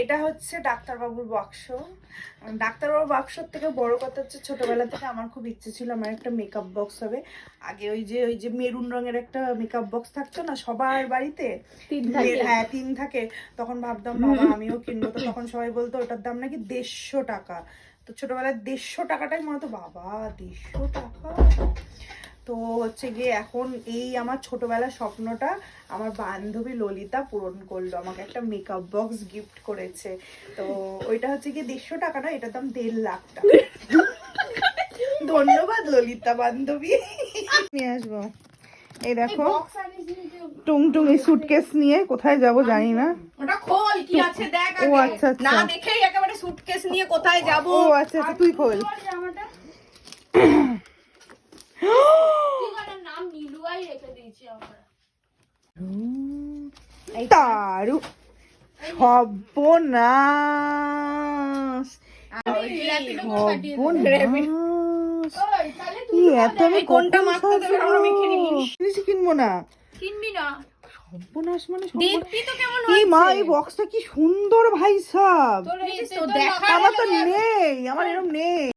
এটা হচ্ছে ডাক্তারবাবুর বাক্স। ডাক্তারবাবুর বাক্সর থেকে বড় কথা হচ্ছে, ছোটবেলা থেকে আমার খুব ইচ্ছে ছিল আমার একটা মেকআপ বক্স হবে। আগে ওই যে মেরুন রঙের একটা মেকআপ বক্স থাকতো না সবার বাড়িতে, হ্যাঁ 3 থাকে। তখন ভাবতাম বাবা আমিও কিনবো। তো তখন সবাই বলতো ওটার দাম নাকি 150 টাকা। তো ছোটবেলায় 150 টাকাটাই মনে হতো, বাবা 150 টাকা। তো হচ্ছে গিয়ে এখন এই আমার ছোটবেলার স্বপ্নটা আমার বান্ধবী ললিতা পূরণ করলো, আমাকে একটা মেকআপ বক্স গিফট করেছে। তো ওইটা হচ্ছে গিয়ে 150 টাকা না, এটার দাম 1.5 লাখ টাকা। ধন্যবাদ ললিতা বান্ধবী। নিয়ে আসবো। এই দেখো টুংটুং এই সুটকেস নিয়ে কোথায় যাব জানি না। ওটা খোল কি আছে দেখ আগে। ও আচ্ছা আচ্ছা, না দেখেই একেবারে সুটকেস নিয়ে কোথায় যাব। ও আচ্ছা আচ্ছা, তুই খোল। ঠিকানার নাম নীলুয়াই রেখে দিয়েছি আমরা। তারু সর্বনাশ, কোনটা মাখতে দেবে আমরা মেখে নিই। জিনিস কিনবো না, কিনবি না? সর্বনাশ মানে দেখবি তো কেমন এই মা এই বক্সটা কি সুন্দর ভাই সাব। তোর এই তো দেখা আমার তো নেই, আমার এরকম নেই।